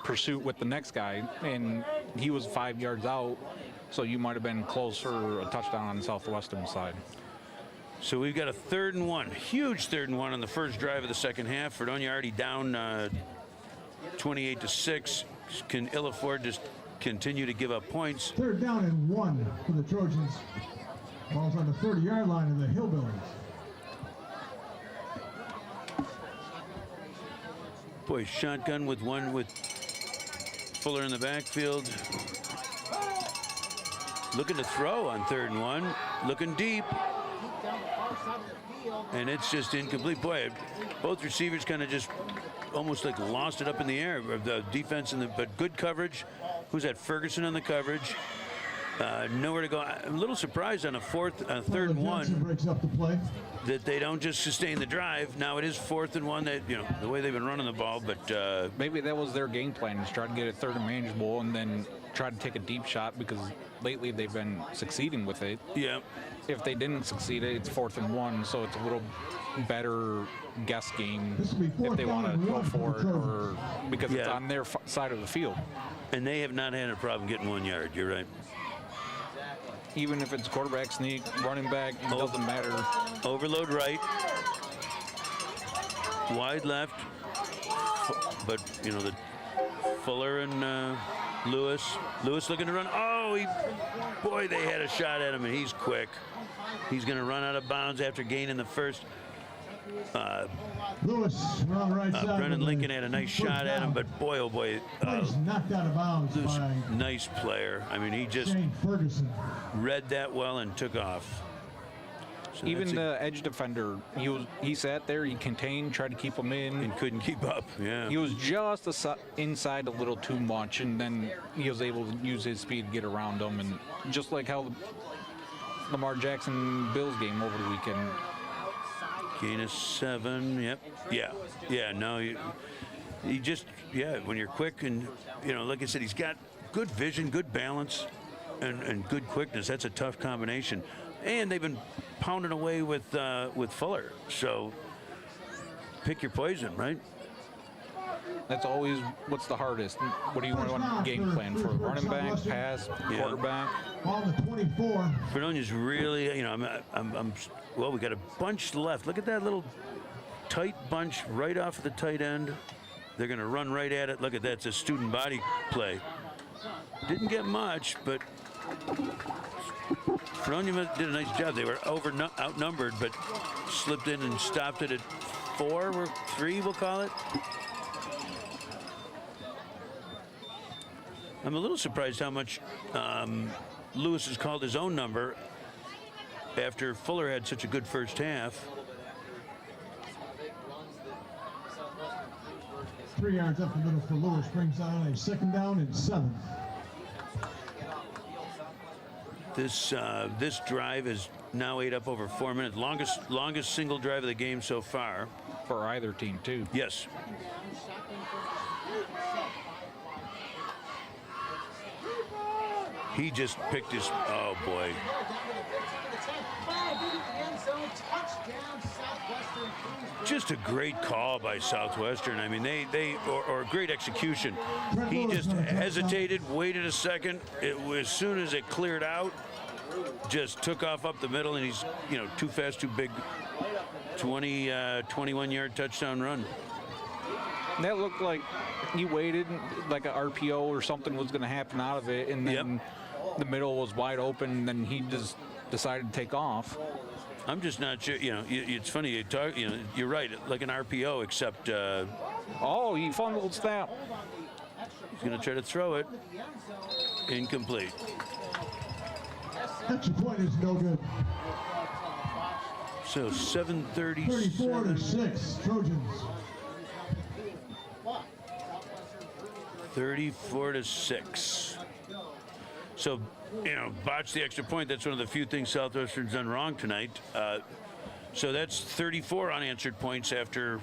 pursuit with the next guy, and he was 5 yards out, so you might have been close for a touchdown on the Southwestern side. So we've got a 3rd and 1, huge 3rd and 1 on the first drive of the second half. Fredonia already down 28-6. Can ill afford to continue to give up points. 3rd down and 1 for the Trojans. Ball's on the 30-yard line of the Hillbillies. Boy, shotgun with Fuller in the backfield. Looking to throw on 3rd and 1. Looking deep. And it's just incomplete. Boy, both receivers kind of just almost like lost it up in the air. The defense but good coverage. Who's that? Ferguson on the coverage. Nowhere to go. I'm a little surprised on a 3rd and 1 breaks up the play. that they don't just sustain the drive. Now it is 4th and 1. That the way they've been running the ball, but maybe that was their game plan, is try to get a 3rd and manageable and then try to take a deep shot, because lately they've been succeeding with it. Yeah. If they didn't succeed, it's 4th and 1, so it's a little better guess game if they want to go for it, or because it's on their side of the field. And they have not had a problem getting 1 yard. You're right. Even if it's quarterback sneak, running back, it doesn't matter. Overload right. Wide left. But, the Fuller and Lewis. Lewis looking to run. Oh, boy, they had a shot at him, and he's quick. He's going to run out of bounds after gaining the first. Lewis around the right side. Brennan Lincoln had a nice shot at him, but boy, oh boy. He's knocked out of bounds by nice player. I mean, he just Ferguson. read that well and took off. So even the edge defender, he sat there, he contained, tried to keep him in. And couldn't keep up, yeah. He was just inside a little too much, and then he was able to use his speed to get around him. And just like how Lamar Jackson Bills game over the weekend. Gain of 7, yep. Yeah, no, you just, when you're quick and, like I said, he's got good vision, good balance, and good quickness. That's a tough combination. And they've been pounding away with Fuller. So pick your poison, right? That's always what's the hardest. What do you want to game plan for? Running back, pass, quarterback? On the 24. Fredonia's really, well, we got a bunch left. Look at that little tight bunch right off of the tight end. They're going to run right at it. Look at that. It's a student body play. Didn't get much, but Fredonia did a nice job. They were outnumbered, but slipped in and stopped it at 4 or 3, we'll call it. I'm a little surprised how much Lewis has called his own number after Fuller had such a good first half. 3 yards up the middle for Lewis, brings on a 2nd down and 7. This drive is now ate up over 4 minutes. Longest single drive of the game so far. For either team, too. Yes. He just picked his, oh boy. Just a great call by Southwestern. I mean, or great execution. He just hesitated, waited a second. As soon as it cleared out, just took off up the middle, and he's, too fast, too big. 21-yard touchdown run. That looked like he waited, like an RPO or something was going to happen out of it, and then the middle was wide open, and then he just decided to take off. I'm just not sure. It's funny you talk. You're right, like an RPO, except. Oh, he fumbled snap. He's going to try to throw it. Incomplete. Extra point is no good. So 7:30. 34-6 Trojans. 34-6. So, botch the extra point. That's one of the few things Southwestern's done wrong tonight. So that's 34 unanswered points after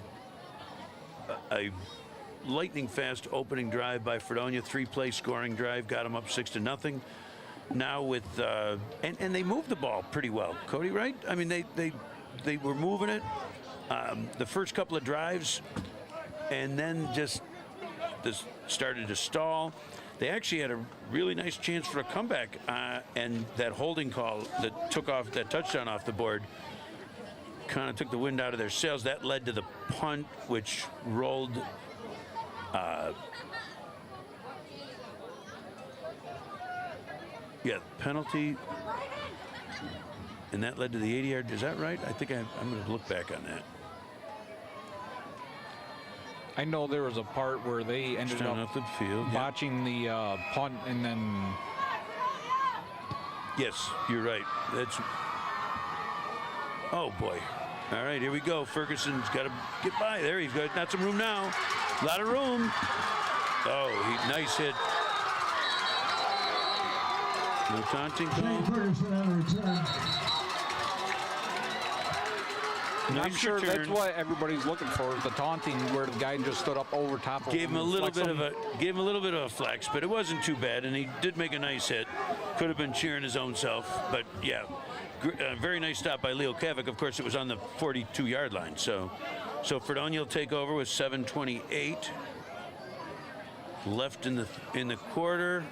a lightning fast opening drive by Fredonia. 3-play scoring drive got them up 6-0. Now with and they moved the ball pretty well, Cody, right? I mean, they were moving it the first couple of drives, and then just this started to stall. They actually had a really nice chance for a comeback, and that holding call that took off that touchdown off the board kind of took the wind out of their sails. That led to the punt, which rolled. Yeah, penalty. And that led to the 80-yard. Is that right? I think I'm going to look back on that. I know there was a part where they ended Down up off the field. botching the punt, and then Yes, you're right. That's. Oh boy. All right, here we go. Ferguson's got to get by. There he's got some room now. A lot of room. Oh, nice hit. No taunting Shane call. Ferguson on the return. I'm Nice sure return. that's what everybody's looking for, is the taunting where the guy just stood up over top of Gave him a and little flexed bit him. of a flex, but it wasn't too bad, and he did make a nice hit. Could have been cheering his own self, but yeah, very nice stop by Leo Kavik. Of course, it was on the 42-yard line, so Fredonia will take over with 7:28 left in the quarter.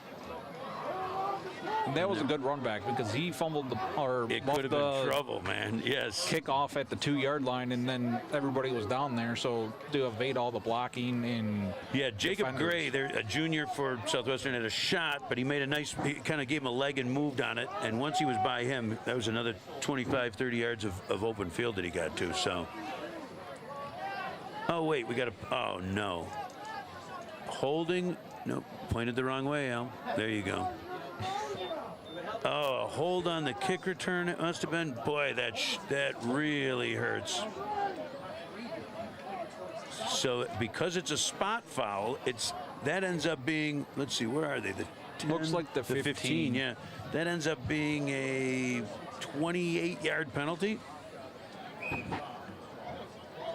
That was a good run back because he fumbled It could have been trouble, man. Yes. kickoff at the 2-yard line, and then everybody was down there, so to evade all the blocking and Yeah, Jacob defenders. Gray, they're a junior for Southwestern, had a shot, but he kind of gave him a leg and moved on it. And once he was by him, that was another 25, 30 yards of open field that he got to. So, oh wait, oh no, holding. Nope, pointed the wrong way, Al. There you go. Oh, hold on the kick return. It must have been. Boy, that really hurts. So because it's a spot foul, that ends up being. Let's see, where are they? The 10, Looks like the 15. Yeah, that ends up being a 28-yard penalty.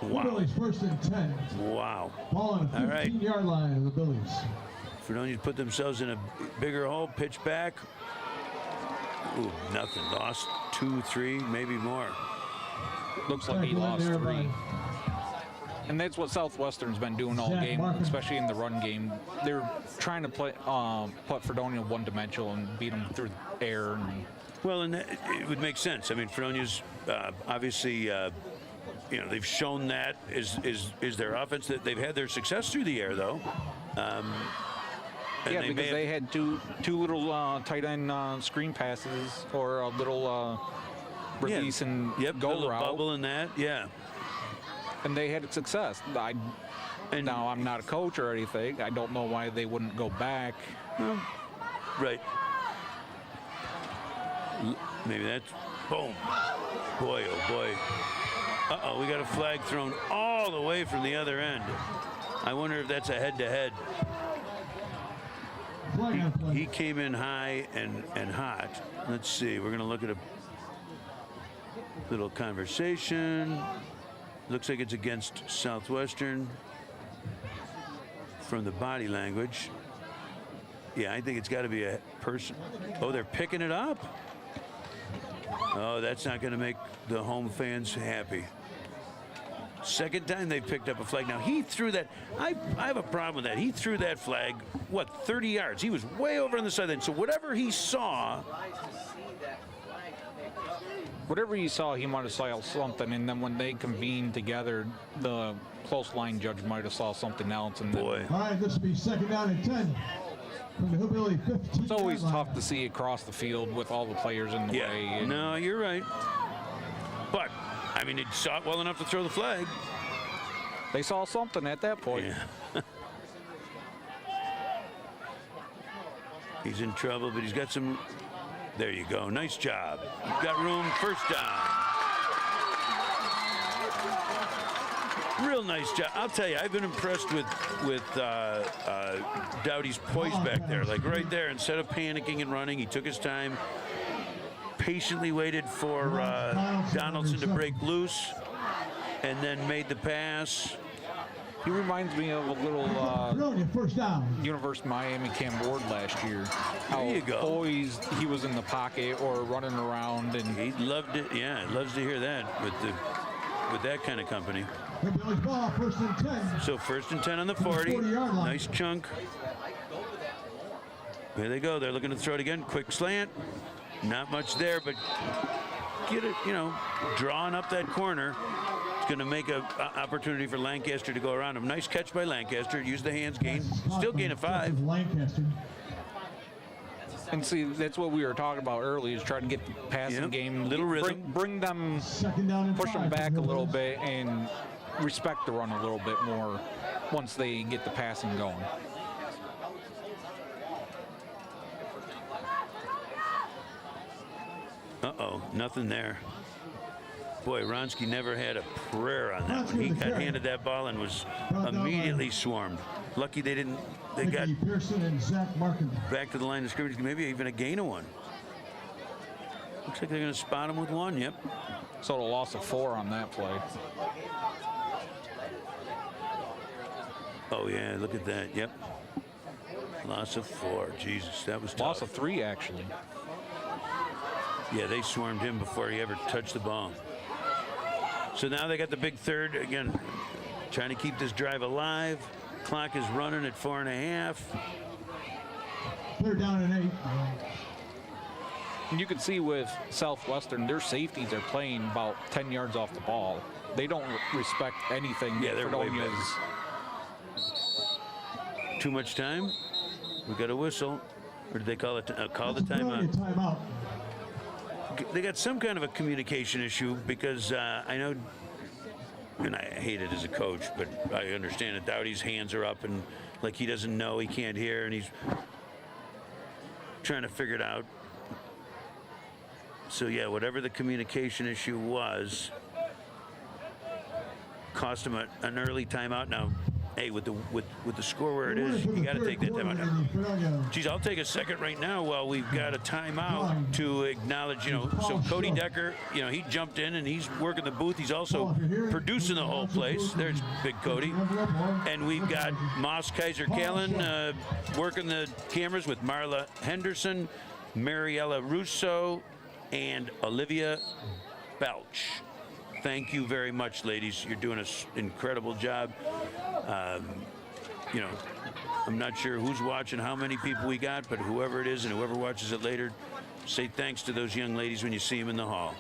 Wow. Billy's 1st and 10. Wow. Ball on the All right. 15-yard line of the Billies. Fredonia's put themselves in a bigger hole. Pitch back. Ooh, nothing. Lost 2, 3, maybe more. looks like he Tackle in lost there 3. by And that's what Southwestern's been doing all Zach game, Markham. especially in the run game. They're trying to put Fredonia one-dimensional and beat them through the air. And Well, and it would make sense. I mean, Fredonia's obviously, they've shown that is their offense. That they've had their success through the air, though. And yeah, because they had two little tight end screen passes or a little release and Yep, go a little route, bubble in that. Yeah. and they had success. Now I'm not a coach or anything. I don't know why they wouldn't go back. Right. Maybe that's boom. Boy, oh boy. Uh-oh, we got a flag thrown all the way from the other end. I wonder if that's a head-to-head. Flag on play. He came in high and hot. Let's see. We're going to look at a little conversation. Looks like it's against Southwestern from the body language. Yeah, I think it's got to be a person. Oh, they're picking it up. Oh, that's not going to make the home fans happy. Second time they picked up a flag. Now, he threw that. I have a problem with that. He threw that flag, 30 yards? He was way over on the sideline. So whatever he saw. Whatever he saw, he might have saw something, and then when they convened together, the close line judge might have saw something else. And Boy. All right, this will be 2nd down and 10 from the Hillbilly 15. it's always tough to see across the field with all the players in the way. Yeah, and no, you're right. But, I mean, he saw it well enough to throw the flag. they saw something at that point. Yeah. He's in trouble, but he's got some. There you go. Nice job. You've got room. First down. Real nice job. I'll tell you, I've been impressed with Dowdy's poise back there. Like right there, instead of panicking and running, he took his time, patiently waited for Donaldson to break loose, and then made the pass. He reminds me of a little Fredonia, 1st down. University of Miami Cam Ward last year. How There you go. poised he was in the pocket or running around, and He loved it. Yeah, loves to hear that with that kind of company. The Billy's ball, 1st and 10. So 1st and 10 on the 40. 40-yard line. Nice chunk. There they go. They're looking to throw it again. Quick slant. Not much there, but get it, drawing up that corner. It's going to make an opportunity for Lancaster to go around him. Nice catch by Lancaster. Use the hands, still gain a 5. Lancaster. And see, that's what we were talking about earlier, is trying to get the passing game, little rhythm. bring them, 2nd down and push them 5 back for a the little Hillbillies. bit and respect the run a little bit more once they get the passing going. Uh-oh, nothing there. Boy, Ronsky never had a prayer on that one. He got handed that ball and was immediately swarmed. Lucky they didn't. They got Mickey Pearson and Zach Markin. back to the line of scrimmage. Maybe even a gain of 1. Looks like they're going to spot him with 1. Yep. So a loss of 4 on that play. Oh yeah, look at that. Yep. Loss of 4. Jesus, that was tough. Loss of 3, actually. Yeah, they swarmed him before he ever touched the ball. So now they got the big third again, trying to keep this drive alive. Clock is running at 4.5. 3rd down and 8. And you can see with Southwestern, their safeties are playing about 10 yards off the ball. They don't respect anything. Yeah, they're way Fredonia's. Too much time. We got a whistle. Or did they call it? Call the Fredonia timeout. timeout. They got some kind of a communication issue because I know, and I hate it as a coach, but I understand that Dowdy's hands are up and like he doesn't know, he can't hear, and he's trying to figure it out. So yeah, whatever the communication issue was, cost him an early timeout. Now, hey, with the score where it is, you got to take that timeout now. Geez, I'll take a second right now while we've got a timeout to acknowledge, so Cody Decker, he jumped in and he's working the booth. He's also producing the whole place. There's Big Cody. And we've got Moss Kaiser Callan working the cameras with Marla Henderson, Mariella Russo, and Olivia Belch. Thank you very much, ladies. You're doing an incredible job. I'm not sure who's watching, how many people we got, but whoever it is and whoever watches it later, say thanks to those young ladies when you see them in the hall.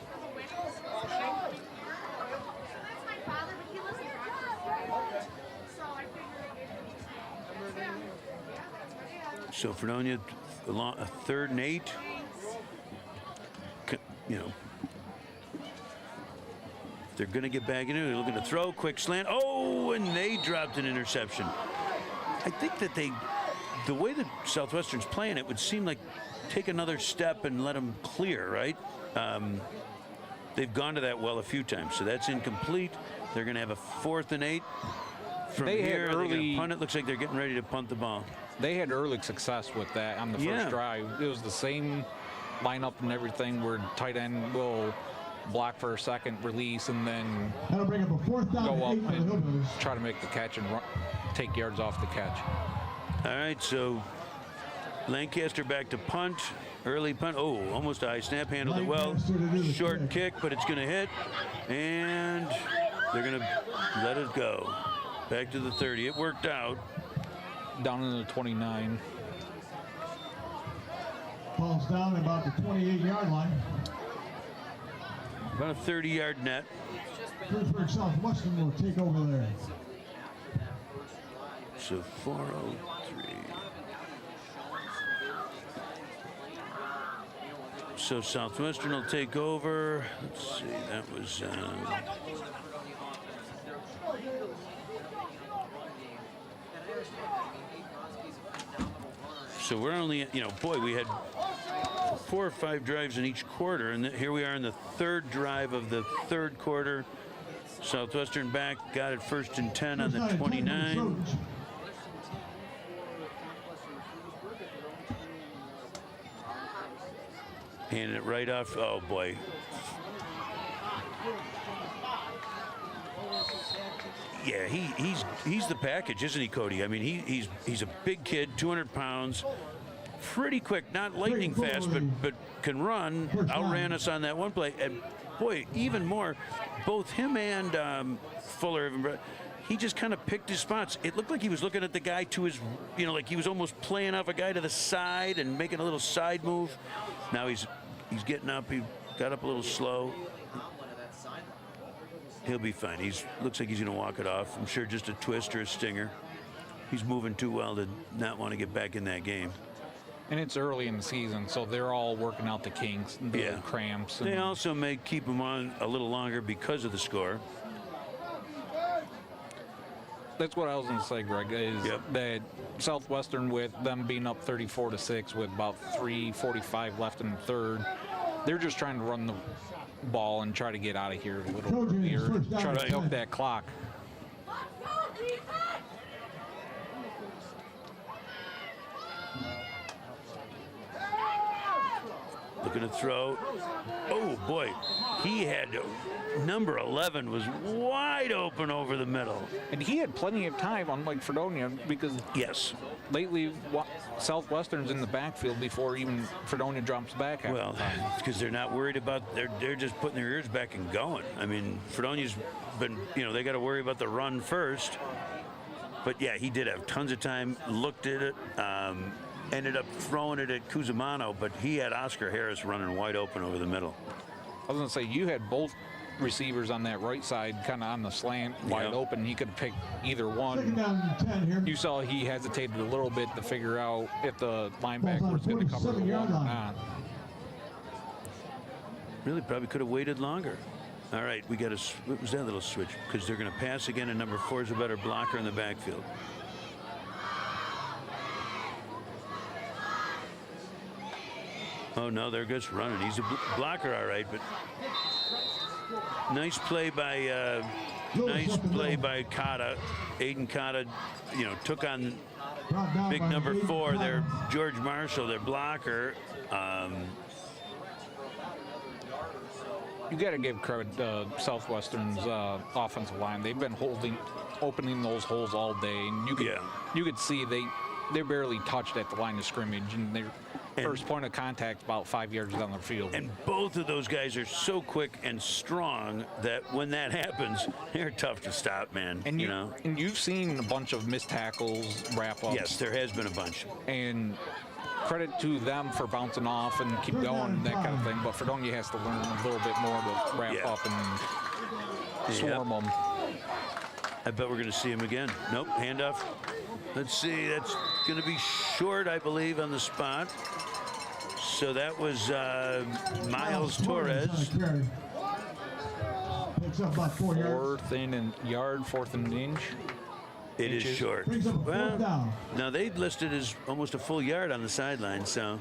So Fredonia, a 3rd and 8. They're going to get back in it. They're looking to throw. Quick slant. Oh, and they dropped an interception. I think that the way that Southwestern's playing, it would seem like take another step and let them clear, right? They've gone to that well a few times, so that's incomplete. They're going to have a 4th and 8. From They had here, they're going early- to punt it. Looks like they're getting ready to punt the ball. They had early success with that on the first drive. It was the same lineup and everything where tight end will block for a second, release, and then That'll bring up a 4th down go up and 8 for the and Hillbillies. try to make the catch and take yards off the catch. All right, so Lancaster back to punt. Early punt. Oh, almost a high snap. Handled it well. Lancaster to do the Short kick. kick, but it's going to hit. And they're going to let it go. Back to the 30. It worked out. Down in the 29. Ball's down about the 28-yard line. About a 30-yard net. Frewsburg Southwestern will take over there. So 4:03. So Southwestern will take over. Let's see. That was. So we're only, boy, we had 4 or 5 drives in each quarter, and here we are in the 3rd drive of the 3rd quarter. Southwestern back, got it 1st and 10 on the 29. Handing it right off. Oh boy. Yeah, he's the package, isn't he, Cody? I mean, he's a big kid, 200 pounds, pretty quick, not lightning fast, but can run. Outran us on that one play. And boy, even more, both him and Fuller, he just kind of picked his spots. It looked like he was looking at the guy to his, like he was almost playing off a guy to the side and making a little side move. Now he's getting up. He got up a little slow. He'll be fine. Looks like he's going to walk it off. I'm sure just a twist or a stinger. He's moving too well to not want to get back in that game. And it's early in the season, so they're all working out the kinks, the cramps. They also may keep him on a little longer because of the score. That's what I was going to say, Greg, is that Southwestern, with them being up 34-6 with about 3:45 left in the third, they're just trying to run the ball and try to get out of here a little earlier, try to milk that clock. Looking to throw. Oh, boy. He had number 11 was wide open over the middle. And he had plenty of time, unlike Fredonia, because lately Southwestern's in the backfield before even Fredonia drops back. Well, because they're not worried about, they're just putting their ears back and going. I mean, Fredonia's been, they got to worry about the run first. But yeah, he did have tons of time, looked at it, ended up throwing it at Cusimano, but he had Oscar Harris running wide open over the middle. I was going to say, you had both receivers on that right side kind of on the slant, wide open. He could have picked either one. You saw he hesitated a little bit to figure out if the linebacker was going to cover the one or not. Really probably could have waited longer. All right, we got what was that little switch? Because they're going to pass again, and number 4 is a better blocker in the backfield. Oh, no, there goes running. He's a blocker, all right, but nice play by Cotta. Aiden Cotta, took on big number 4 there, George Marshall, their blocker. You got to give credit to Southwestern's offensive line. They've been opening those holes all day, and you could see they're barely touched at the line of scrimmage, and they're first point of contact about 5 yards down the field. And both of those guys are so quick and strong that when that happens, they're tough to stop, man. And and you've seen a bunch of missed tackles, wrap-ups. Yes, there has been a bunch. And credit to them for bouncing off and keep going, that kind of thing. But Fredonia has to learn a little bit more to wrap up and swarm them. I bet we're going to see him again. Nope, handoff. Let's see, that's going to be short, I believe, on the spot. So that was Miles Torres. Picks up about 4 yards. Fourth and an inch. It is short. Well, now they listed as almost a full yard on the sideline, so.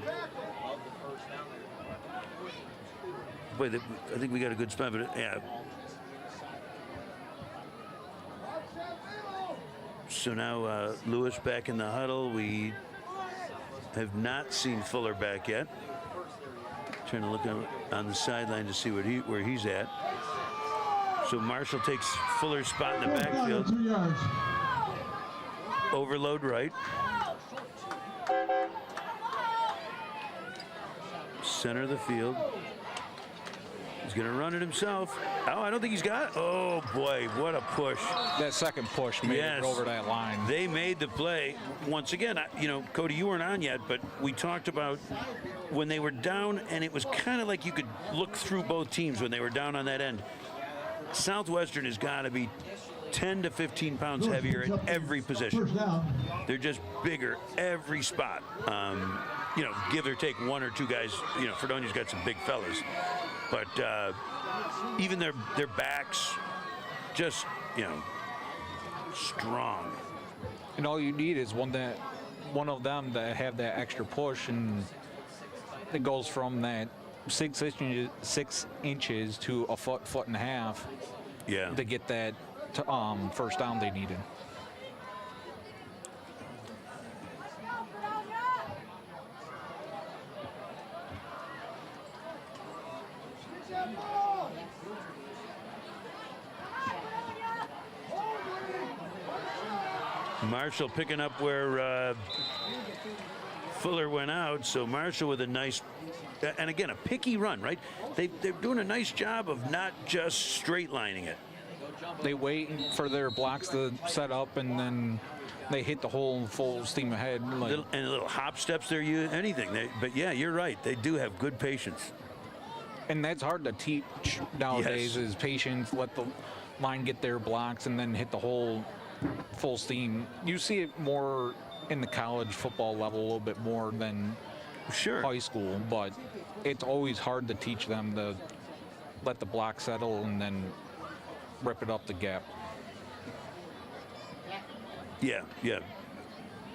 Boy, I think we got a good spot, but yeah. So now Lewis back in the huddle. We have not seen Fuller back yet. Trying to look on the sideline to see where he's at. So Marshall takes Fuller's spot in the backfield. 2 yards. Overload right. Center of the field. He's going to run it himself. Oh, I don't think he's got it. Oh, boy, what a push. That second push made it over that line. They made the play. Once again, Cody, you weren't on yet, but we talked about when they were down, and it was kind of like you could look through both teams when they were down on that end. Southwestern has got to be 10 to 15 pounds heavier at every position. They're just bigger every spot. Give or take 1 or 2 guys. Fredonia's got some big fellas. But even their backs, just, strong. And all you need is one of them that have that extra push, and it goes from that 6 inches to a foot and a half. Yeah. To get that first down they needed. Marshall picking up where Fuller went out, so Marshall with a nice, and again, a picky run, right? They're doing a nice job of not just straight lining it. They wait for their blocks to set up, and then they hit the hole full steam ahead. Like, Little hop steps there, anything. But yeah, you're right. They do have good patience. and that's hard to teach nowadays, Yes. is patience, let the line get their blocks, and then hit the hole full steam. You see it more in the college football level a little bit more than Sure. high school, but it's always hard to teach them to let the block settle and then rip it up the gap. Yeah, yeah.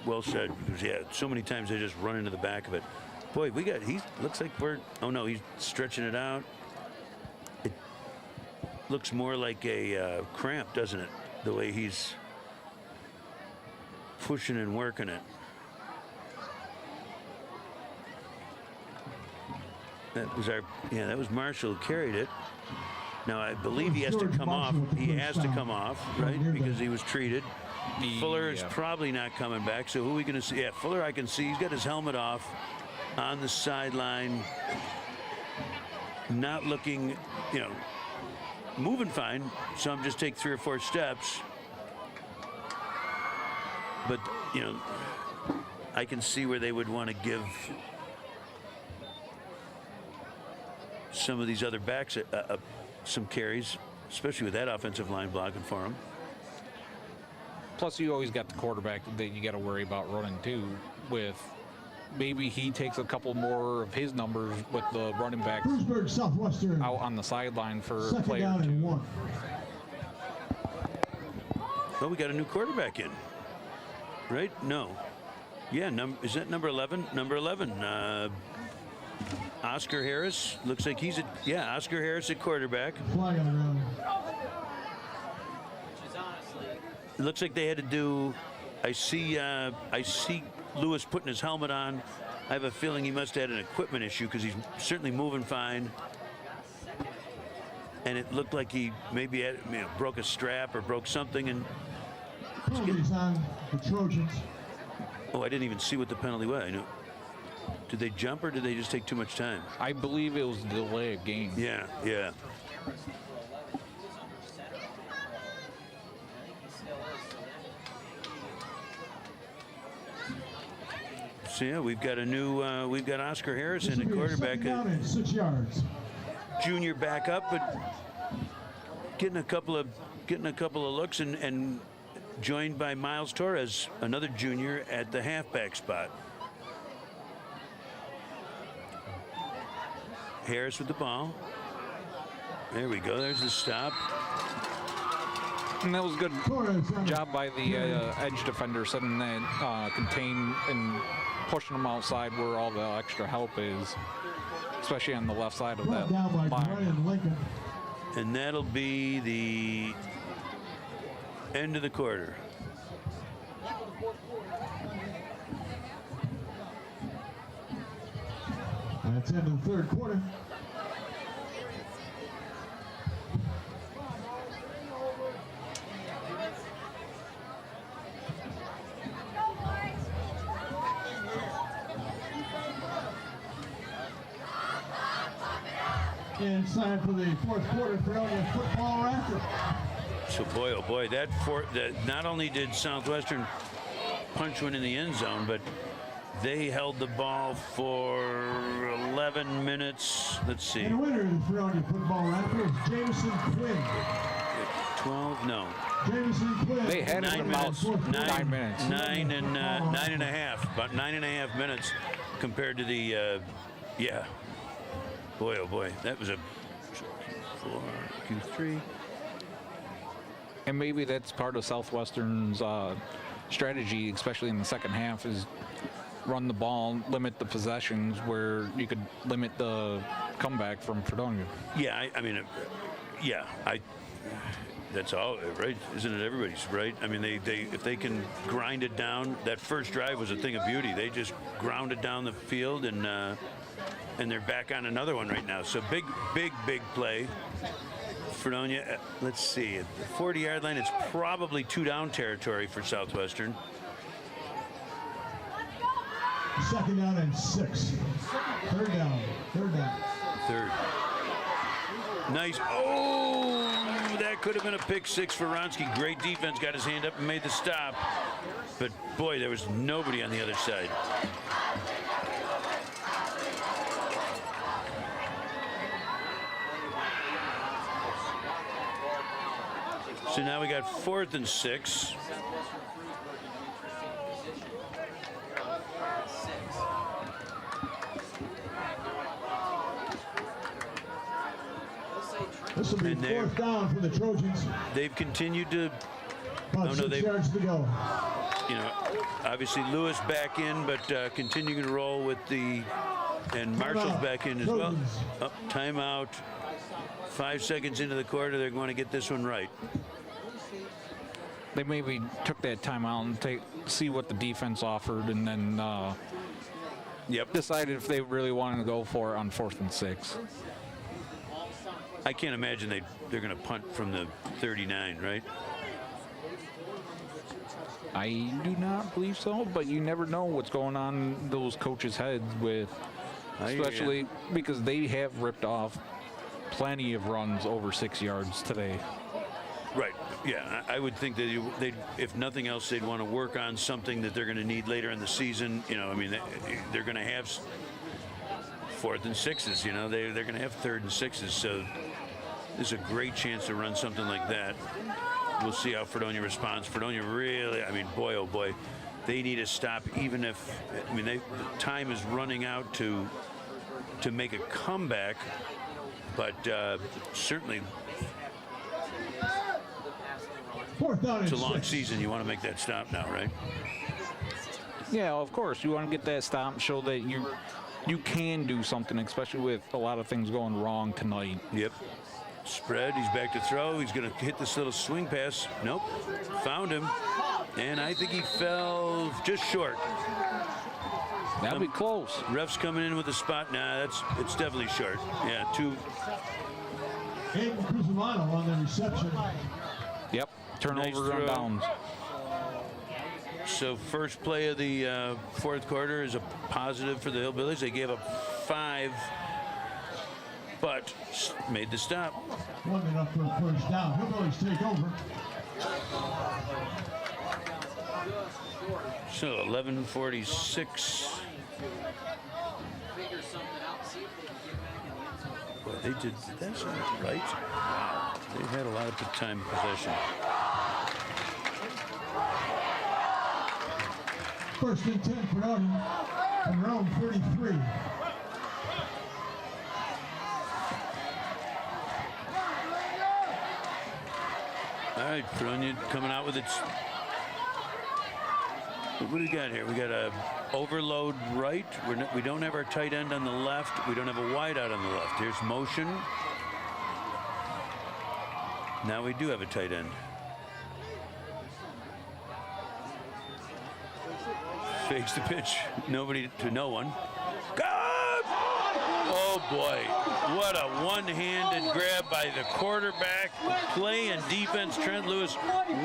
Well said. Because yeah, so many times they just run into the back of it. Boy, he looks like oh no, he's stretching it out. It looks more like a cramp, doesn't it? The way he's pushing and working it. That was Marshall who carried it. Now I believe he has to come off. He has to come off, right? Because he was treated. Fuller is probably not coming back. So who are we going to see? Yeah, Fuller I can see. He's got his helmet off on the sideline. Not looking, moving fine. Some just take 3 or 4 steps. But, I can see where they would want to give some of these other backs some carries, especially with that offensive line blocking for them. Plus, you always got the quarterback that you got to worry about running too. With maybe he takes a couple more of his numbers with the running backs Frewsburg, Southwestern. out on the sideline for a Second player down and too. 1. Well, we got a new quarterback in, right? No. Yeah, is that number 11? Number 11. Oscar Harris. Looks like he's Oscar Harris at quarterback. Flag on the ground. It looks like they had to do. I see Lewis putting his helmet on. I have a feeling he must have had an equipment issue because he's certainly moving fine. And it looked like he maybe had, broke a strap or broke something. And Penalties on the Trojans. oh, I didn't even see what the penalty was. I know. Did they jump or did they just take too much time? I believe it was a delay of game. Yeah, yeah. So yeah, we've got Oscar Harrison, the quarterback, Down and 6 yards. junior back up, but getting a couple of looks and joined by Miles Torres, another junior at the halfback spot. Harris with the ball. There we go. There's the stop. And that was a good Torres on the job by the edge defender, setting that contain and pushing them outside where all the extra help is, especially on the left side of brought that down by line. Brian Lincoln. And that'll be the end of the quarter. That's end of the third quarter. And it's time for the fourth quarter Fredonia football rafter. So boy, oh boy, that not only did Southwestern punch one in the end zone, but they held the ball for 11 minutes. Let's see. And the winner of the Fredonia football rafter is Jameson Quinn. 12? No. Jameson Quinn. They had it 9 in about minutes. 9 minutes. 9 and a half. About 9.5 minutes compared to the, yeah. Boy, oh boy, that was a Q3. And maybe that's part of Southwestern's strategy, especially in the second half, is run the ball, limit the possessions where you could limit the comeback from Fredonia. Yeah, that's all, right? Isn't it everybody's, right? I mean, they if they can grind it down, that first drive was a thing of beauty. They just ground it down the field, and they're back on another one right now. So big play. Fredonia, let's see, at the 40-yard line, it's probably 2 down territory for Southwestern. Second down and 6. Third down. Third. Nice. Oh, that could have been a pick six for Ronsky. Great defense. Got his hand up and made the stop. But, boy, there was nobody on the other side. So now we got 4th and 6. This will be 4th down for the Trojans. They've continued to. About 6 yards to go. You know, obviously Lewis back in, but continuing to roll with the, and Marshall's back in as well. Oh, timeout. 5 seconds into the quarter, they're going to get this one right. They maybe took that timeout and see what the defense offered, and then decided if they really wanted to go for it on 4th and 6. I can't imagine they're going to punt from the 39, right? I do not believe so, but you never know what's going on in those coaches' heads with, especially because they have ripped off plenty of runs over 6 yards today. Right. Yeah, I would think that they, if nothing else, they'd want to work on something that they're going to need later in the season. You know, I mean, they're going to have 4th and 6s. You know, they're going to have 3rd and 6s. So there's a great chance to run something like that. We'll see how Fredonia responds. Fredonia really, I mean, boy, oh boy, they need to stop. Even if, I mean, the time is running out to make a comeback, but certainly. 4th down and It's a long 6. season. You want to make that stop now, right? Yeah, of course. You want to get that stop and show that you can do something, especially with a lot of things going wrong tonight. Yep. Spread. He's back to throw. He's going to hit this little swing pass. Nope. Found him. And I think he fell just short. That'll be close. Ref's coming in with a spot. Nah, it's definitely short. Yeah, 2. Aiden Cruzamano on the reception. Yep. Turnover Nice on throw. downs. So first play of the 4th quarter is a positive for the Hillbillies. They gave up 5, but made the stop. 1 minute for a first down. Hillbillies take over. So 11:46. Well, they did that's right. Wow, they had a lot of time possession. 1st and 10 for Fredonia from their own 33. All right, Fredonia coming out with its. What do we got here? We got a overload right. We don't have our tight end on the left. We don't have a wide out on the left. Here's motion. Now we do have a tight end. Fakes the pitch. Nobody to no one. Oh boy, what a one-handed grab by the quarterback. Play and defense. Trent Lewis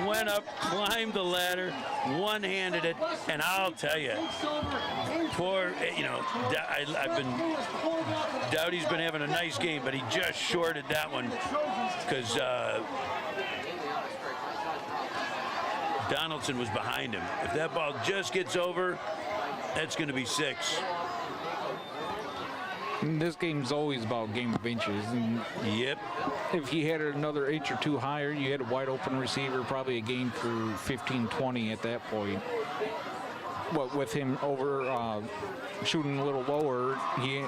went up, climbed the ladder, one-handed it, and I'll tell you, poor, you know, I've been, Dowdy's been having a nice game, but he just shorted that one because Donaldson was behind him. If that ball just gets over, that's going to be 6. This game's always about game of inches. And yep. if he had another inch or 2 higher, you had a wide open receiver, probably a gain for 15-20 at that point. But with him over shooting a little lower, he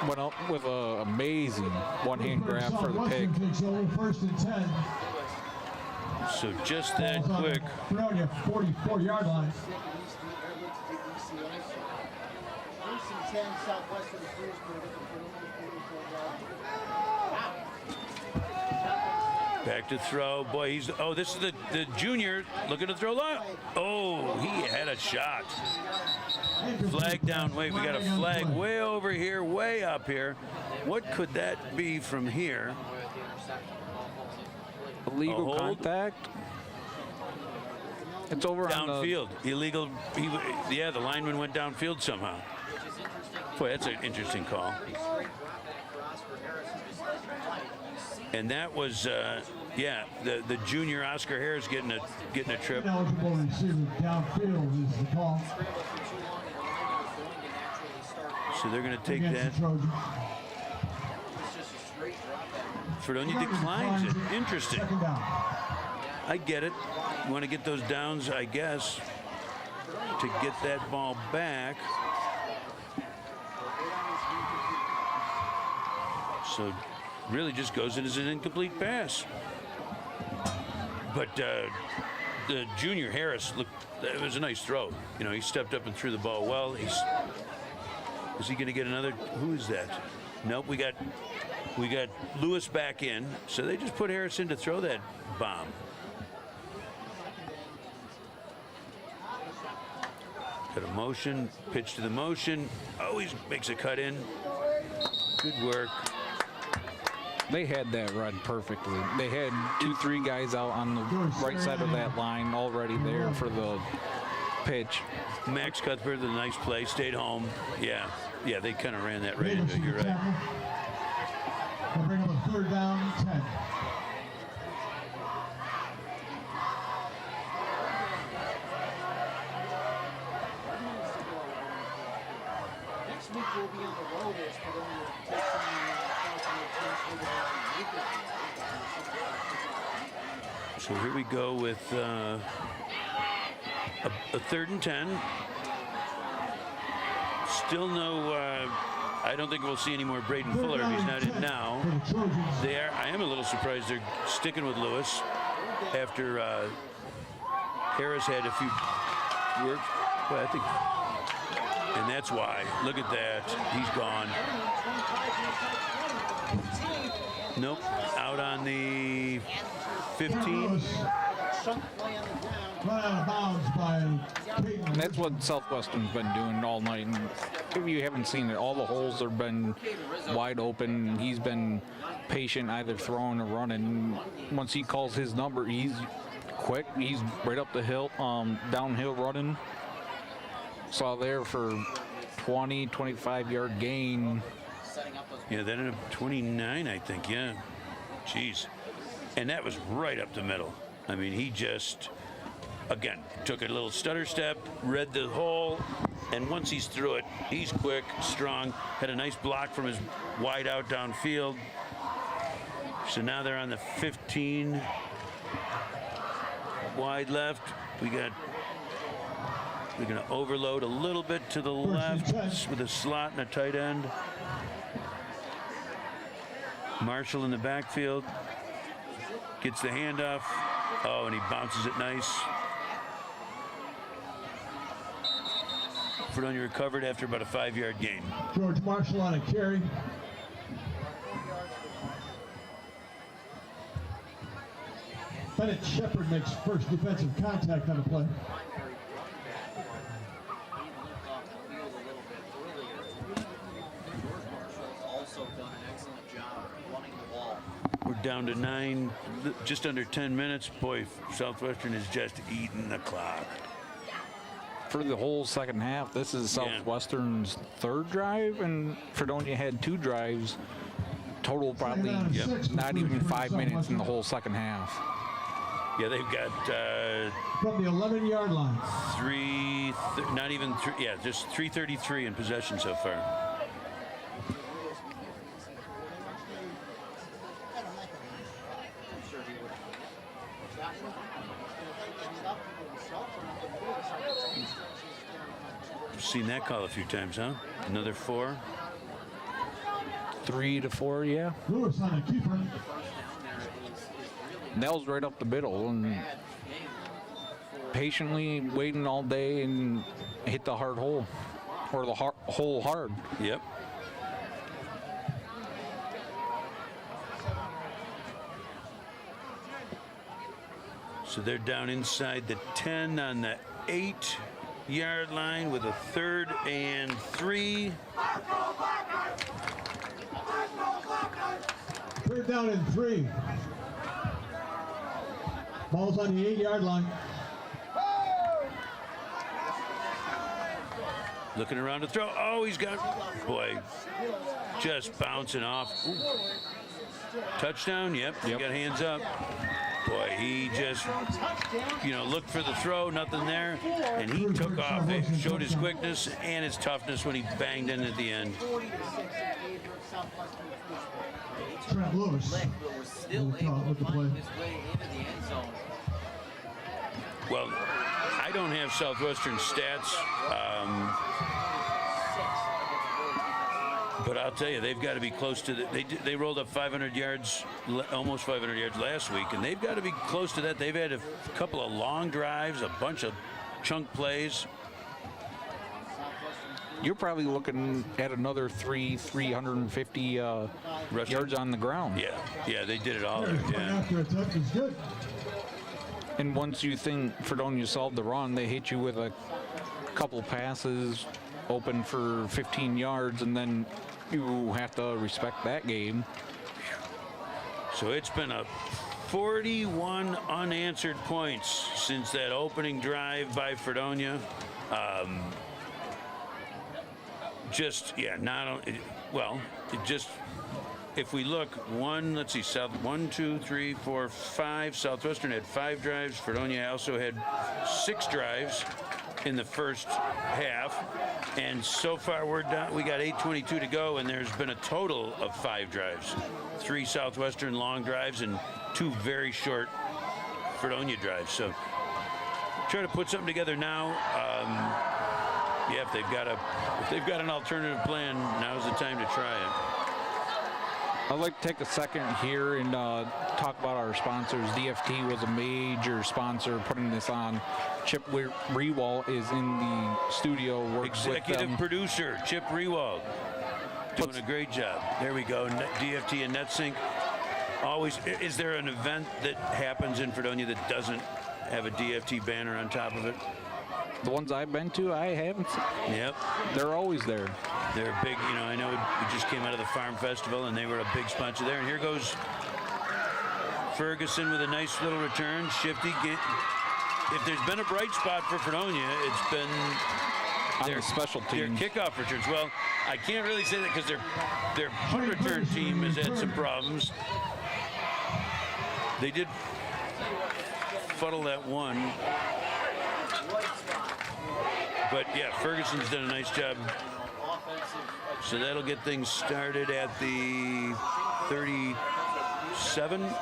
went up with an amazing one-hand grab for the pick. Takes over 1st and 10. So just that quick. Fredonia 44-yard line. 1st and 10, Southwestern Frewsburg. Back to throw. Boy, he's. Oh, this is the junior looking to throw long. Oh, he had a shot. Flag down. Wait, we got a flag way over here, way up here. What could that be from here? Illegal contact. It's over on the Downfield, illegal. The lineman went downfield somehow. Boy, that's an interesting call. And that was, the junior Oscar Harris getting a trip. Ineligible receiver downfield is the call. So they're going to take Against that. the Trojans. Fredonia declines it. Interesting. Second down. I get it. You want to get those downs, I guess, to get that ball back. So really just goes in as an incomplete pass. But the junior Harris, look, it was a nice throw. You know, he stepped up and threw the ball well. Is he going to get another? Who is that? Nope, we got Lewis back in. So they just put Harris in to throw that bomb. Got a motion, pitch to the motion. Oh, he makes a cut in. Good work. They had that read perfectly. They had 2-3 guys out on the right side of that line already there for the pitch. Max Cuthbert, the nice play, stayed home. Yeah, they kind of ran that right into it. You're right. We'll bring up a third down, 10. Next week we'll be on the road as Fredonia takes on So here we go with a 3rd and 10. Still no. I don't think we'll see any more Braden Fuller if he's not in now. I am a little surprised they're sticking with Lewis after Harris had a few works. Well, I think, and that's why. Look at that. He's gone. Nope. Out on the 15. Run out of bounds by Peyton. And that's what Southwestern's been doing all night. And if you haven't seen it, all the holes have been wide open. He's been patient, either throwing or running. Once he calls his number, he's quick. He's right up the hill, downhill running. Saw there for 20, 25-yard gain. Yeah, that ended up 29, I think. Yeah. Jeez. And that was right up the middle. I mean, he just, again, took a little stutter step, read the hole, and once he's through it, he's quick, strong, had a nice block from his wide out downfield. So now they're on the 15. Wide left. We're going to overload a little bit to the left with a slot and a tight end. Marshall in the backfield. Gets the handoff. Oh, and he bounces it nice. Fredonia recovered after about a 5-yard gain. George Marshall on a carry. Bennett Shepard makes first defensive contact on the play. We're down to 9, just under 10 minutes. Boy, Southwestern is just eating the clock. For the whole second half, this is Southwestern's third drive, and Fredonia had 2 drives. Total probably not even 5 minutes in the whole second half. Yeah, they've got from the 11-yard line. Just 3:33 in possession so far. Seen that call a few times, huh? Another 4. 3 to 4, yeah. Lewis on a keeper. And that was right up the middle, and patiently waiting all day and hit the hard hole, or the hole hard. Yep. So they're down inside the 10 on the 8-yard line with a 3rd and 3. 3rd down and 3. Ball's on the 8-yard line. Looking around to throw. Oh, he's got, boy, just bouncing off. Ooh. Touchdown, yep, he got hands up. Boy, he just, looked for the throw, nothing there, and he took off. It showed his quickness and his toughness when he banged in at the end. 40 to 6 in favor of Southwestern Frewsburg. Trent Lewis. But was still With the able to play. find his way into the end zone. Well, I don't have Southwestern stats, but I'll tell you, they've got to be close to they rolled up 500 yards, almost 500 yards last week, and they've got to be close to that. They've had a couple of long drives, a bunch of chunk plays. You're probably looking at another 350 yards on the ground. Yeah, they did it all. Yeah. After a touch is good. And once you think Fredonia solved the run, they hit you with a couple passes open for 15 yards, and then you have to respect that game. So it's been a 41 unanswered points since that opening drive by Fredonia. If we look, let's see, 1, 2, 3, 4, 5. Southwestern had 5 drives. Fredonia also had 6 drives in the first half. And so far we're done. We got 8:22 to go, and there's been a total of 5 drives. 3 Southwestern long drives and 2 very short Fredonia drives. So try to put something together now. If they've got an alternative plan, now's the time to try it. I'd like to take a second here and talk about our sponsors. DFT was a major sponsor putting this on. Chip Rewald is in the studio works with Executive them. producer, Chip Rewald, doing a great job. There we go. DFT and NetSync. Always, is there an event that happens in Fredonia that doesn't have a DFT banner on top of it? The ones I've been to, I haven't seen. Yep. They're always there. They're big, I know we just came out of the Farm Festival and they were a big sponsor there. And here goes Ferguson with a nice little return. Shifty. If there's been a bright spot for Fredonia, it's been their special their teams. kickoff returns. Well, I can't really say that because their punt return team has had some problems. They did fuddle that one. But yeah, Ferguson's done a nice job. So that'll get things started at the 37.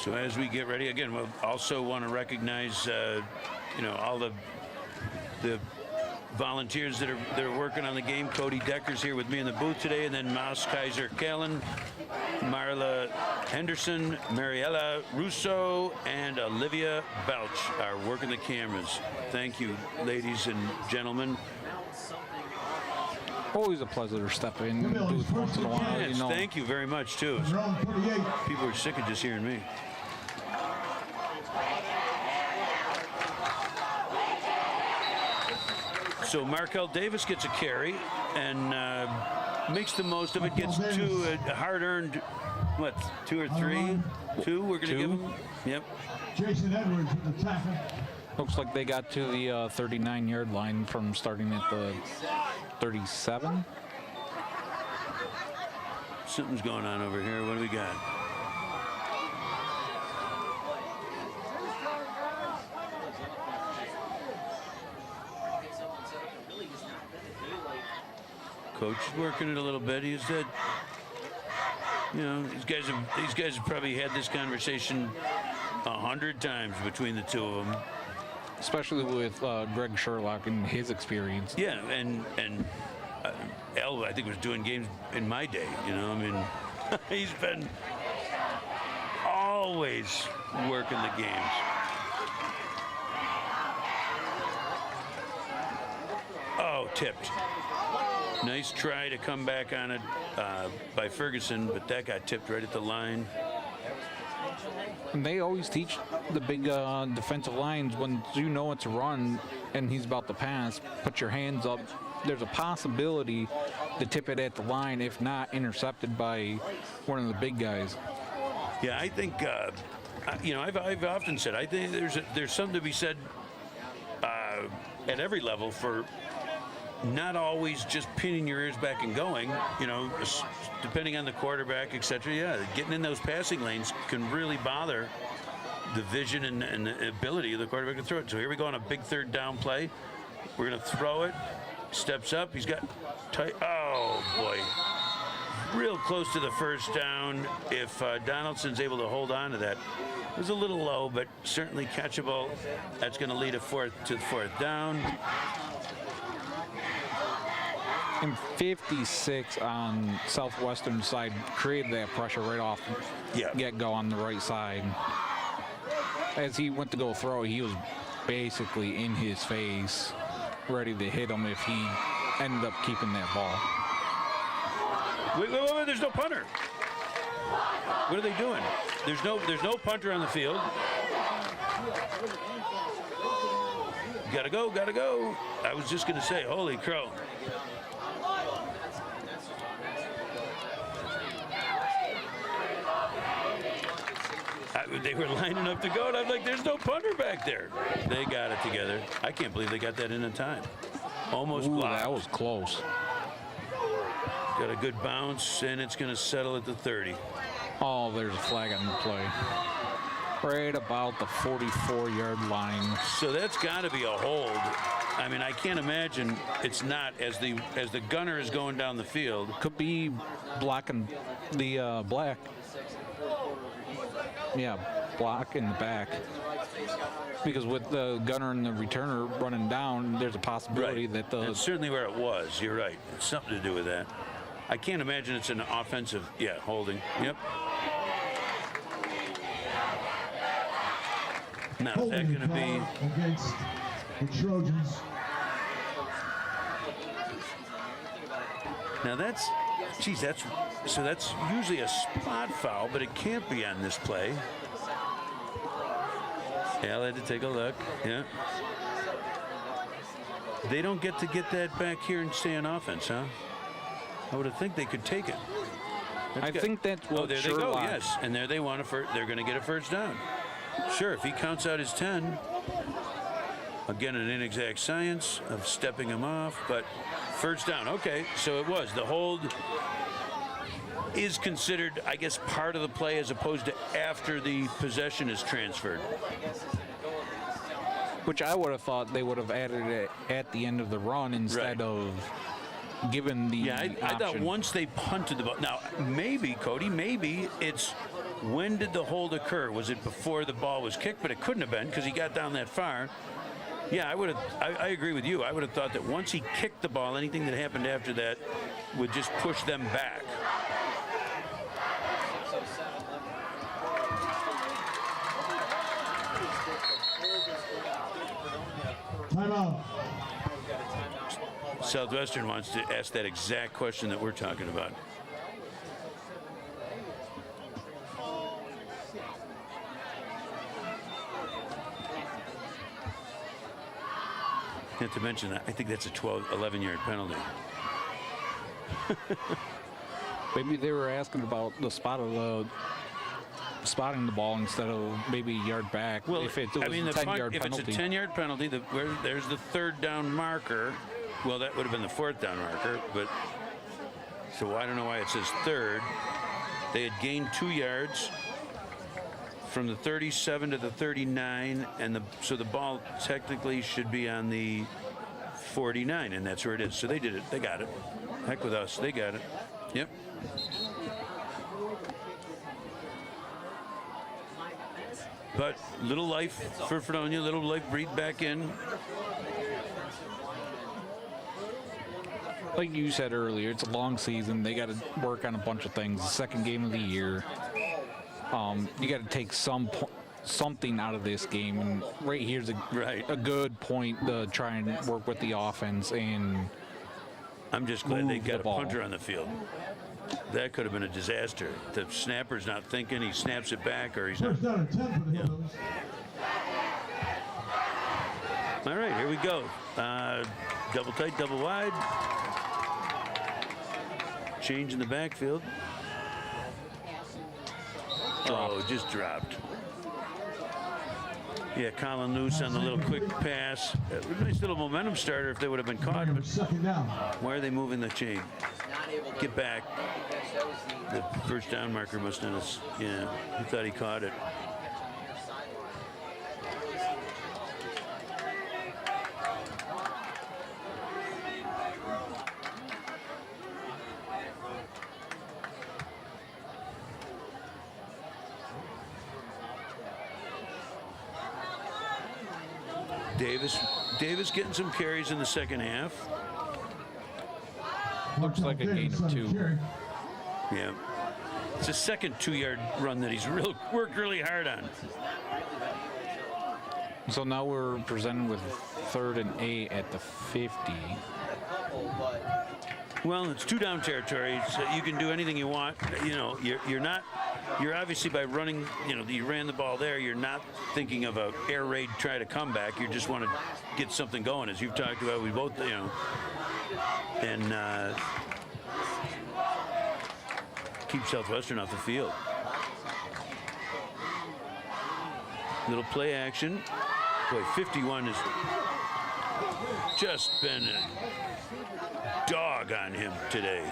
So as we get ready, again, we'll also want to recognize, all the volunteers that are working on the game. Cody Decker's here with me in the booth today, and then Maus Kaiser Callan, Marla Henderson, Mariella Russo, and Olivia Bouch are working the cameras. Thank you, ladies and gentlemen. Always a pleasure to step in the booth once in a while. Yes, thank you very much, too. Round 38. People are sick of just hearing me. So Markel Davis gets a carry and makes the most of it. Gets two hard-earned, 2 or 3? 2 we're going to give him. Yep. Jason Edwards with the tackle. Looks like they got to the 39-yard line from starting at the 37. Something's going on over here. What do we got? Coach is working it a little bit. He said, these guys have probably had this conversation 100 times between the two of them. Especially with Greg Sherlock and his experience. Yeah, and Al, I think, was doing games in my day. He's been always working the games. Oh, tipped. Nice try to come back on it by Ferguson, but that got tipped right at the line. And they always teach the big defensive lines, when you know it's a run and he's about to pass, put your hands up there's a possibility to tip it at the line, if not intercepted by one of the big guys. Yeah, I think I've often said I think there's something to be said at every level for not always just pinning your ears back and going. Depending on the quarterback, etc. Yeah, getting in those passing lanes can really bother the vision and the ability of the quarterback to throw it. So here we go on a big third down play. We're going to throw it. Steps up. He's got tight. Oh boy. Real close to the first down. If Donaldson's able to hold on to that, it was a little low, but certainly catchable. That's going to lead to fourth down. And 56 on Southwestern side created that pressure right off get-go on the right side. As he went to go throw, he was basically in his face, ready to hit him if he ended up keeping that ball. Wait, there's no punter. What are they doing? There's no punter on the field. Gotta go. I was just gonna say, holy crow. They were lining up to go, and I'm like, there's no punter back there. They got it together. I can't believe they got that in time. Almost blocked. That was close. Got a good bounce, and it's going to settle at the 30. Oh, there's a flag on the play. Right about the 44-yard line. So that's got to be a hold. I mean, I can't imagine it's not as the gunner is going down the field. Could be blocking the black. Yeah, block in the back. Because with the gunner and the returner running down, there's a possibility that the... That's certainly where it was. You're right. It's something to do with that. I can't imagine it's an offensive, holding. Yep. Now, is that going to be... Against the Trojans. Now that's usually a spot foul, but it can't be on this play. Yeah, I had to take a look. Yeah. They don't get that back here and stay on offense, huh? I would have think they could take it. I think that's what there Sherlock... they go, yes. And there they want they're going to get a first down. Sure, if he counts out his 10. Again, an inexact science of stepping him off, but first down. Okay, so it was. The hold is considered, I guess, part of the play as opposed to after the possession is transferred. Which I would have thought they would have added it at the end of the run instead of given the I thought option. once they punted the ball. Now, maybe, Cody, it's when did the hold occur? Was it before the ball was kicked? But it couldn't have been because he got down that far. Yeah, I agree with you. I would have thought that once he kicked the ball, anything that happened after that would just push them back. Timeout. Southwestern wants to ask that exact question that we're talking about. Not to mention that I think that's a 11-yard penalty. Maybe they were asking about the spotting the ball instead of maybe a yard back. Well, if it was I mean, a 10-yard penalty. If it's a 10-yard penalty, there's the third down marker. Well, that would have been the fourth down marker, but so I don't know why it says third. They had gained 2 yards from the 37 to the 39, and so the ball technically should be on the 49, and that's where it is. So they did it. They got it. Heck with us. They got it. Yep. But little life for Fredonia, little life breathed back in. Like you said earlier, it's a long season. They got to work on a bunch of things. The second game of the year. You got to take something out of this game, and right here's a good point to try and work with the offense. And I'm just glad they got a punter on the field. That could have been a disaster. The snapper's not thinking, he snaps it back, or he's not. First down and 10 for the Hillbillies. All right, here we go. Double tight, double wide. Change in the backfield. Oh, just dropped. Yeah, Colin loose on the little quick pass. Nice little momentum starter if they would have been caught. But Second down. why are they moving the chain? Not able to Get back. that was the The first down marker must have. Yeah, he thought he caught it. Davis getting some carries in the second half. Looks like a gain of 2. Yeah. It's a second 2-yard run that he's worked really hard on. So now we're presented with 3rd and 8 at the 50. Well, it's 2-down territory, so you can do anything you want. You know, you're obviously by running, you ran the ball there, you're not thinking of a air raid try to come back. You just want to get something going, as you've talked about. We both, and keep Southwestern off the field. Little play action. Boy, 51 has just been a dog on him today.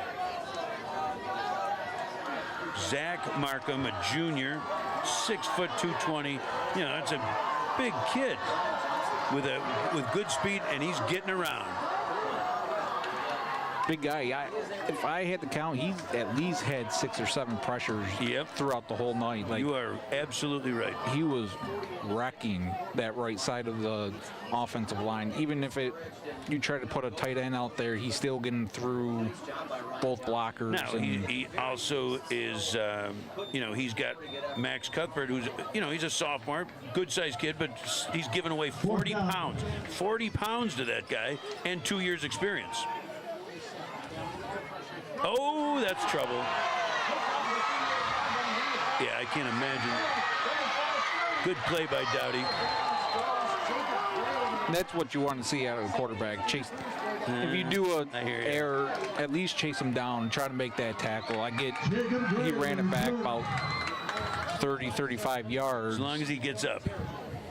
Zach Markham, a junior, 6 foot 220. That's a big kid with good speed, and he's getting around. Big guy. If I had to count, he's at least had 6 or 7 pressures throughout the whole night. Like, you are absolutely right. He was wrecking that right side of the offensive line. Even if you try to put a tight end out there, he's still getting through both blockers. Now, he also is, he's got Max Cuthbert, who's, he's a sophomore, good-sized kid, but he's given away 40 pounds. 40 pounds to that guy and 2 years experience. Oh, that's trouble. Yeah, I can't imagine. Good play by Dowdy. That's what you want to see out of a quarterback. Chase. If you do a error, at least chase him down and try to make that tackle. He ran it back about 30, 35 yards. As long as he gets up.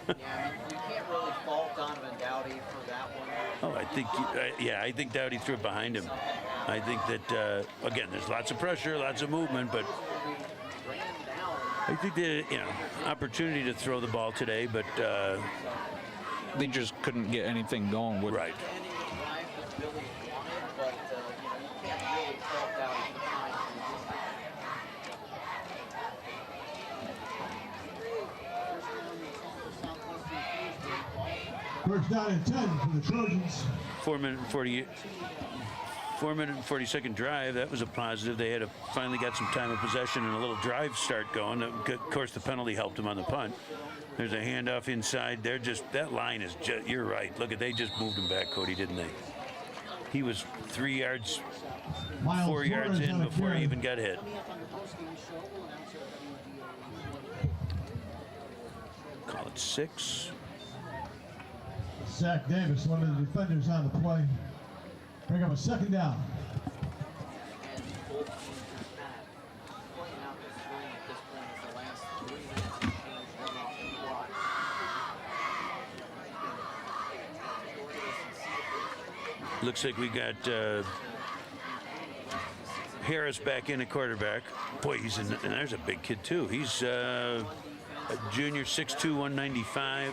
you can't really fault Donovan Dowdy for that one. Oh, I think Dowdy threw it behind him. I think that, again, there's lots of pressure, lots of movement, but I think that, opportunity to throw the ball today, but they just couldn't get anything going with right. First down and 10 for the Trojans. 4 minute and 40-second drive. That was a positive. They had finally got some time of possession and a little drive start going. Of course, the penalty helped them on the punt. There's a handoff inside. That line is just, you're right. Look, they just moved him back, Cody, didn't they? He was 3 yards, 4 yards in before he even got hit. Call it 6. Zach Davis, one of the defenders on the play. Bring up a second down. Looks like we got Harris back in at quarterback. Boy, and there's a big kid too. He's a junior, 6'2", 195.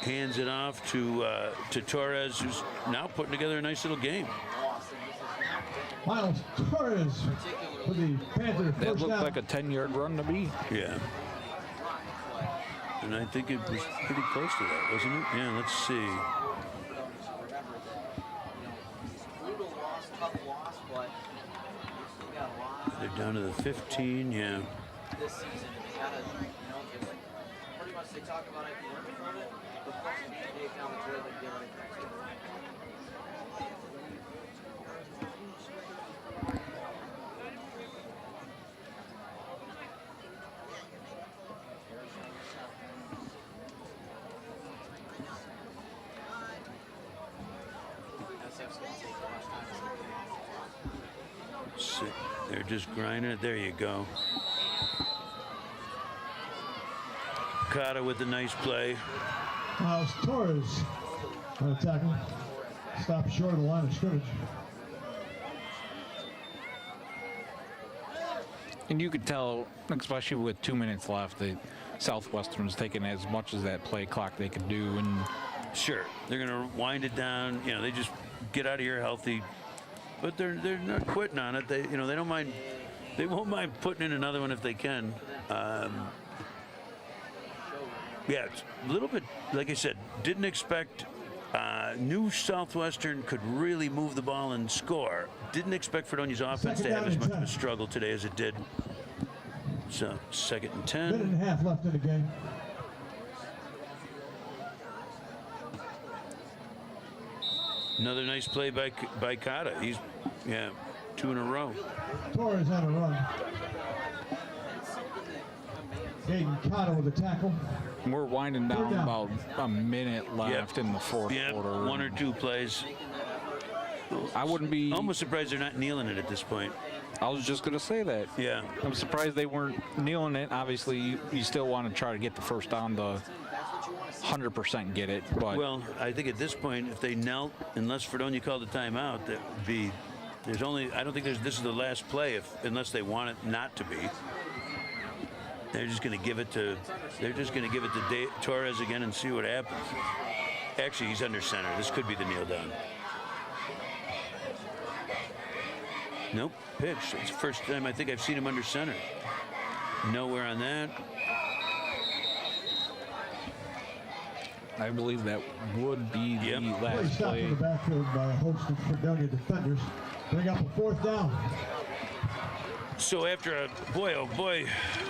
Hands it off to Torres, who's now putting together a nice little game. Miles Torres for the Panthers. That looked like a 10-yard run to me. Yeah. And I think it was pretty close to that, wasn't it? Yeah, let's see. They're down to the 15, yeah. This season, you gotta, pretty much they talk about it, you learn from it, but plus they found the toilet to get ready for next year. They're just grinding it. There you go. Cotta with a nice play. It's Torres on the tackle. Stop short of the line of scrimmage. And you could tell, especially with 2 minutes left, that Southwestern's taking as much as that play clock they could do. And Sure, they're going to wind it down. You know, they just get out of here healthy, but they're not quitting on it. They don't mind. They won't mind putting in another one if they can. Yeah, it's a little bit, like I said, didn't expect. Knew Southwestern could really move the ball and score. Didn't expect Fredonia's offense to have as much of a struggle today as it did. So 2nd and 10. Minute and a half left in the game. Another nice play by Cotta. He's 2 in a row. Torres on a run. Aiden Cotta with a tackle. we're winding down about a minute left in the fourth quarter. 1 or 2 plays. I wouldn't be Almost surprised they're not kneeling it at this point. I was just going to say that. Yeah. I'm surprised they weren't kneeling it. Obviously, you still want to try to get the first down to 100% get it. But Well, I think at this point, if they knelt, unless Fredonia called a timeout, that would be. There's only. I don't think this is the last play, unless they want it not to be. They're just going to give it to. They're just going to give it to Torres again and see what happens. Actually, he's under center. This could be the kneel down. Nope, pitch. It's the first time I think I've seen him under center. Nowhere on that. I believe that would be the Play last stopped play. in the backfield by a host of Fredonia defenders. Bring up a 4th down. So after a boy, oh boy,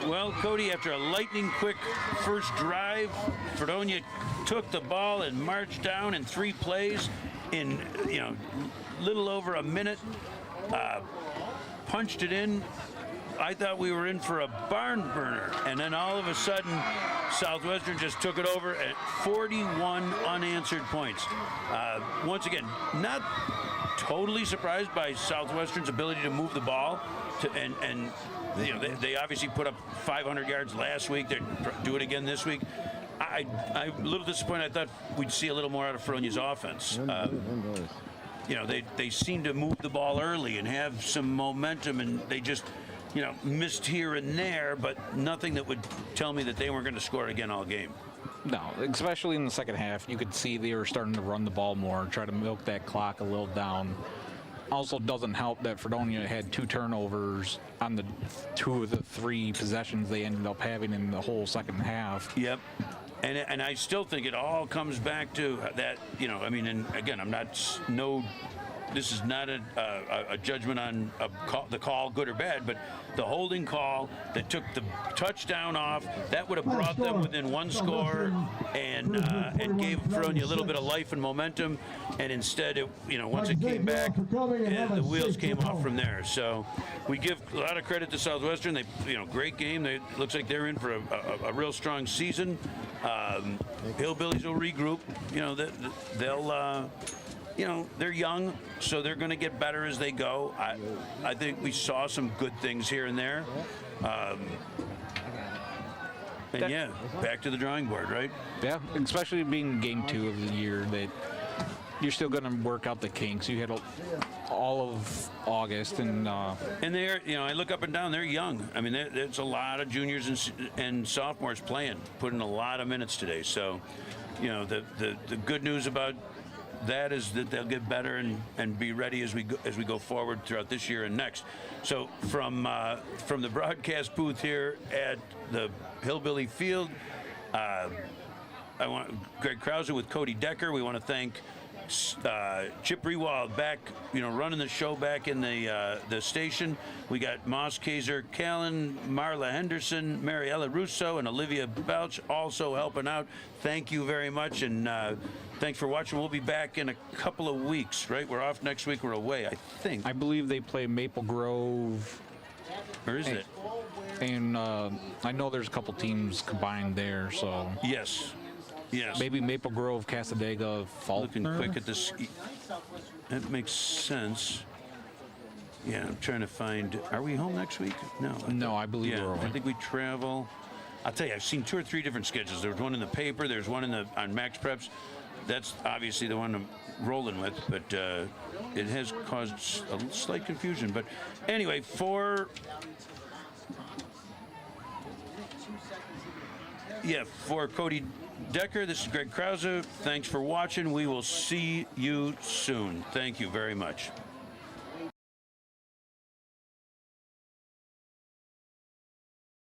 well, Cody, after a lightning quick first drive, Fredonia took the ball and marched down in 3 plays in little over a minute. Punched it in. I thought we were in for a barn burner, and then all of a sudden Southwestern just took it over at 41 unanswered points. Once again, not totally surprised by Southwestern's ability to move the ball and they obviously put up 500 yards last week. They do it again this week. I'm a little disappointed. I thought we'd see a little more out of Fredonia's offense. They seem to move the ball early and have some momentum, and they just, missed here and there, but nothing that would tell me that they weren't going to score again all game. No, especially in the second half, you could see they were starting to run the ball more, try to milk that clock a little down. Also doesn't help that Fredonia had 2 turnovers on the 2 of the 3 possessions they ended up having in the whole second half. Yep. And I still think it all comes back to that, and again, this is not a judgment on the call, good or bad, but the holding call that took the touchdown off, that would have brought them within 1 score and gave Fredonia a little bit of life and momentum. And instead, once it came back, the wheels came off from there. So we give a lot of credit to Southwestern. They, great game. It looks like they're in for a real strong season. Hillbillies will regroup. They're young, so they're going to get better as they go. I think we saw some good things here and there. Back to the drawing board, right? Yeah, especially being game 2 of the year, that you're still going to work out the kinks. You had all of August, and they're, I look up and down, they're young. I mean, there's a lot of juniors and sophomores playing, putting a lot of minutes today. So, the good news about that is that they'll get better and be ready as we go forward throughout this year and next. So from the broadcast booth here at the Hillbilly Field, I want Greg Krause with Cody Decker. We want to thank Chip Rewald back, running the show back in the station. We got Moss Kaiser Callan, Marla Henderson, Mariella Russo, and Olivia Belch also helping out. Thank you very much, and thanks for watching. We'll be back in a couple of weeks, right? We're off next week. We're away, I think. I believe they play Maple Grove. Or is it? And I know there's a couple teams combined there, so Yes. maybe Maple Grove, Casadega, Faulkner. Looking quick at this. That makes sense. Yeah, I'm trying to find. Are we home next week? No. No, I believe Yeah, we're I away. think we travel. I'll tell you, I've seen 2 or 3 different schedules. There's one in the paper. There's one on Max Preps. That's obviously the one I'm rolling with, but it has caused a slight confusion. But anyway, for Cody Decker, this is Greg Krause. Thanks for watching. We will see you soon. Thank you very much.